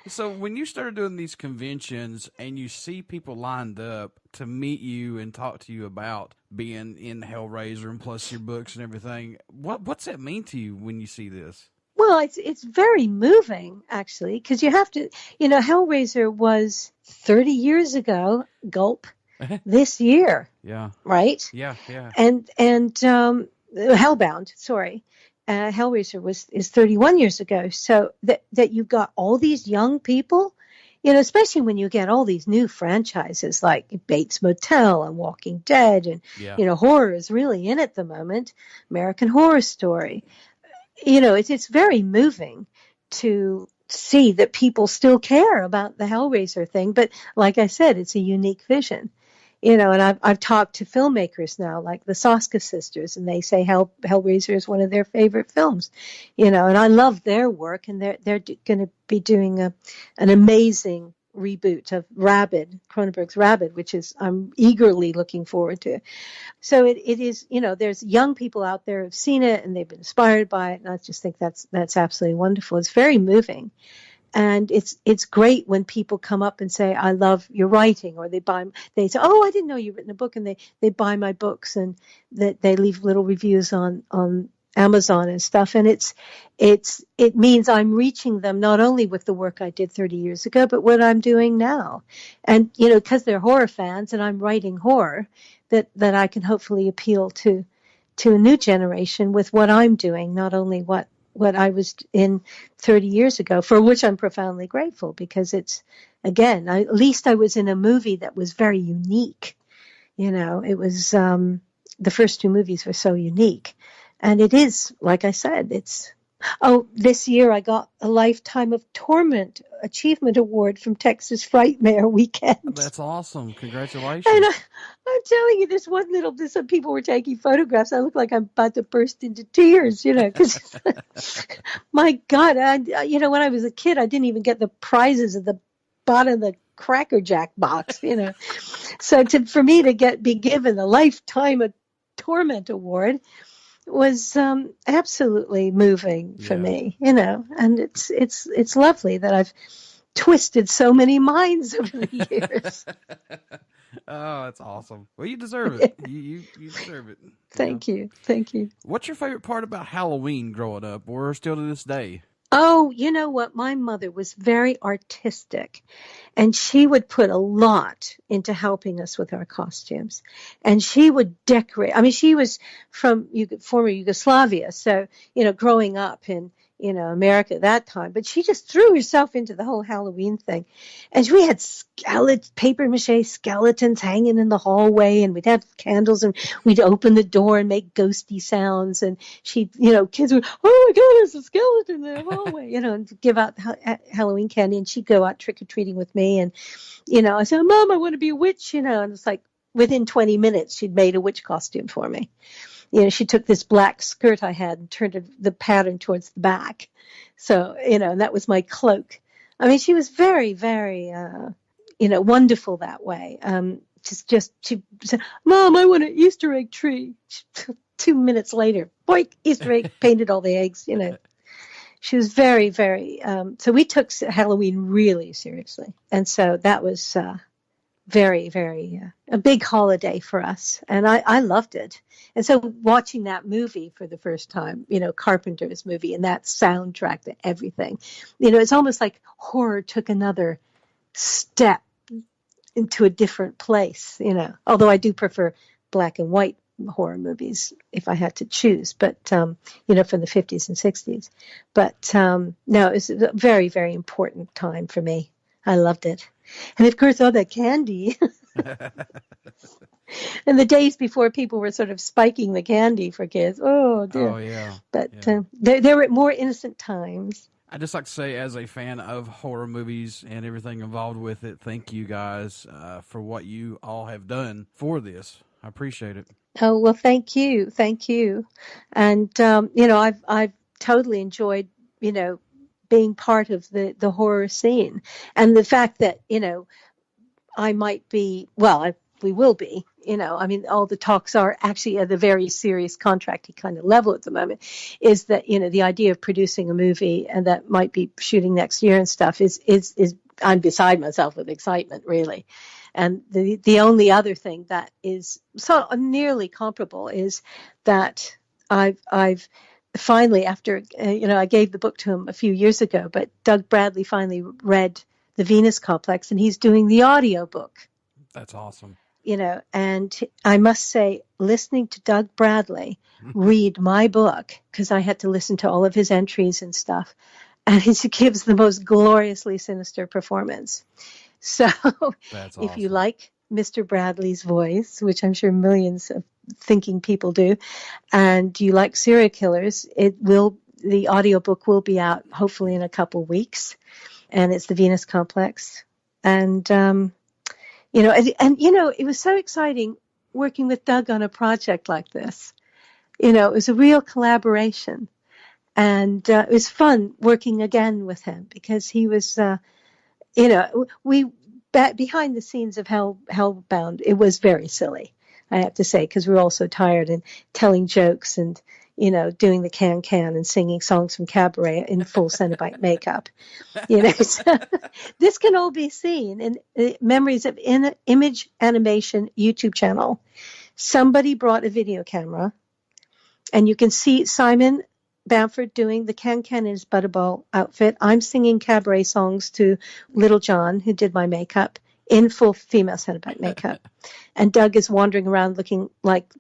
So when you started doing these conventions and you see people lined up to meet you and talk to you about being in Hellraiser and plus your books and everything, what's that mean to you when you see this? Well, it's very moving, actually, because you have to, Hellraiser was 30 years ago, gulp, this year. Yeah. Right? Yeah, yeah. And Hellbound, sorry. Hellraiser is 31 years ago. So that you've got all these young people, especially when you get all these new franchises like Bates Motel and Walking Dead and, horror is really in at the moment. American Horror Story. It's very moving to see that people still care about the Hellraiser thing. But like I said, it's a unique vision. And I've talked to filmmakers now, like the Soska sisters, and they say Hellraiser is one of their favorite films. And I love their work, and they're going to be doing an amazing reboot of Rabid, Cronenberg's Rabid, which I'm eagerly looking forward to. So it is, there's young people out there who've seen it and they've been inspired by it, and I just think that's absolutely wonderful. It's very moving. And it's great when people come up and say, I love your writing, or they say, oh, I didn't know you'd written a book, and they buy my books, and that they leave little reviews on Amazon and stuff. And it means I'm reaching them not only with the work I did 30 years ago, but what I'm doing now. And, because they're horror fans and I'm writing horror, that I can hopefully appeal to a new generation with what I'm doing, not only what I was in 30 years ago, for which I'm profoundly grateful, because it's, again, at least I was in a movie that was very unique. It was, the first 2 movies were so unique. And it is, like I said, this year I got a Lifetime of Torment Achievement Award from Texas Frightmare Weekend. That's awesome. Congratulations. And I'm telling you, some people were taking photographs. I look like I'm about to burst into tears, because my God, when I was a kid, I didn't even get the prizes at the bottom of the Cracker Jack box, So for me to be given a Lifetime of Torment Award was absolutely moving for me, and it's lovely that I've twisted so many minds over the years. Oh, that's awesome. Well, you deserve it. You deserve it. Thank you. What's your favorite part about Halloween growing up, or still to this day? Oh, you know what? My mother was very artistic, and she would put a lot into helping us with our costumes. And she would decorate. I mean, she was from former Yugoslavia, so, growing up in, America at that time. But she just threw herself into the whole Halloween thing. And we had paper mache skeletons hanging in the hallway, and we'd have candles, and we'd open the door and make ghosty sounds. And she'd, kids would, oh my God, there's a skeleton in the hallway, and give out Halloween candy. And she'd go out trick-or-treating with me. And, I said, Mom, I want to be a witch, and it's like within 20 minutes, she'd made a witch costume for me. She took this black skirt I had and turned the pattern towards the back. So, and that was my cloak. I mean, she was very, very, wonderful that way. She said, Mom, I want an Easter egg tree. 2 minutes later, boink, Easter egg, painted all the eggs, She was very, very, so we took Halloween really seriously. And so that was very, very, a big holiday for us. And I loved it. And so watching that movie for the first time, Carpenter's movie and that soundtrack, to everything, it's almost like horror took another step into a different place, although I do prefer black and white horror movies if I had to choose, but from the 50s and 60s. But no, it was a very, very important time for me. I loved it. And of course, all that candy. And the days before people were sort of spiking the candy for kids. Oh, dear. Oh, yeah. But there were more innocent times. I just like to say, as a fan of horror movies and everything involved with it, thank you guys for what you all have done for this. I appreciate it. Oh, well, thank you. Thank you. And, I've totally enjoyed, being part of the horror scene. And the fact that, I might be, we will be, all the talks are actually at a very serious contracty kind of level at the moment, is that, the idea of producing a movie and that might be shooting next year and stuff is I'm beside myself with excitement, really. And the only other thing that is so nearly comparable is that I've finally, after, I gave the book to him a few years ago, but Doug Bradley finally read The Venus Complex, and he's doing the audio book. That's awesome. And I must say, listening to Doug Bradley read my book, because I had to listen to all of his entries and stuff, and he gives the most gloriously sinister performance. So if you like Mr. Bradley's voice, which I'm sure millions of thinking people do, and you like serial killers, the audiobook will be out hopefully in a couple weeks, and it's The Venus Complex. And, it was so exciting working with Doug on a project like this. It was a real collaboration, and it was fun working again with him because he was, behind the scenes of Hellbound, it was very silly, I have to say, because we were all so tired and telling jokes and, doing the can and singing songs from Cabaret in full Cenobite makeup. So this can all be seen in Memories of Image Animation YouTube channel. Somebody brought a video camera, and you can see Simon Bamford doing the can in his Butterball outfit. I'm singing Cabaret songs to Little John, who did my makeup, in full female Cenobite makeup. And Doug is wandering around looking like,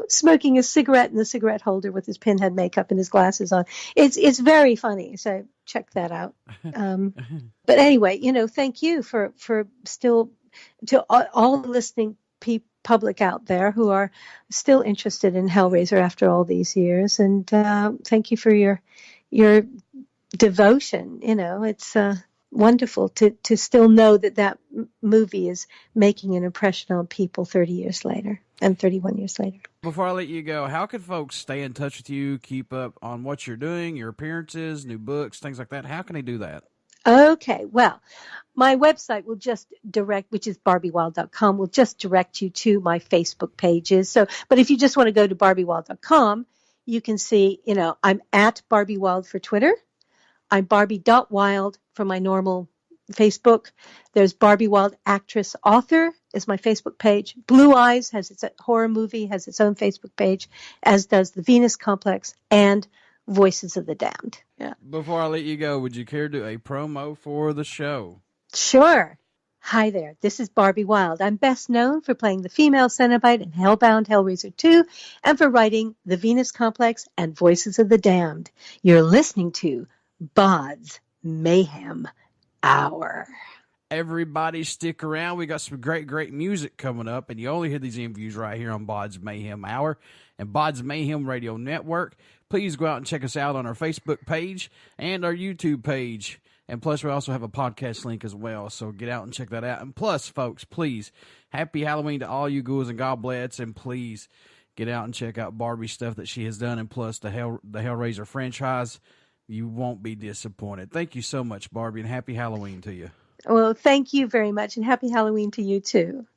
smoking a cigarette in the cigarette holder with his pinhead makeup and his glasses on. It's very funny, so check that out. But anyway, thank you for still, to all the listening public out there who are still interested in Hellraiser after all these years, and thank you for your devotion. It's wonderful to still know that movie is making an impression on people 30 years later and 31 years later. Before I let you go, how can folks stay in touch with you, keep up on what you're doing, your appearances, new books, things like that? How can they do that? Okay, well, my website will just direct, which is barbiewilde.com, will just direct you to my Facebook pages. But if you just want to go to barbiewilde.com, you can see, I'm at Barbie Wilde for Twitter. I'm Barbie.Wilde for my normal Facebook. There's Barbie Wilde Actress Author is my Facebook page. Blue Eyes has its horror movie, has its own Facebook page, as does The Venus Complex and Voices of the Damned. Yeah. Before I let you go, would you care to do a promo for the show? Sure. Hi there. This is Barbie Wilde. I'm best known for playing the female Cenobite in Hellbound, Hellraiser II, and for writing The Venus Complex and Voices of the Damned. You're listening to BODS Mayhem Hour. Everybody stick around. We got some great music coming up, and you only hear these interviews right here on BODS Mayhem Hour and BODS Mayhem Radio Network. Please go out and check us out on our Facebook page and our YouTube page. And plus, we also have a podcast link as well, so get out and check that out. And plus, folks, please, happy Halloween to all you ghouls and goblets, and please get out and check out Barbie's stuff that she has done, and plus the Hellraiser franchise. You won't be disappointed. Thank you so much, Barbie, and happy Halloween to you. Well, thank you very much, and happy Halloween to you, too.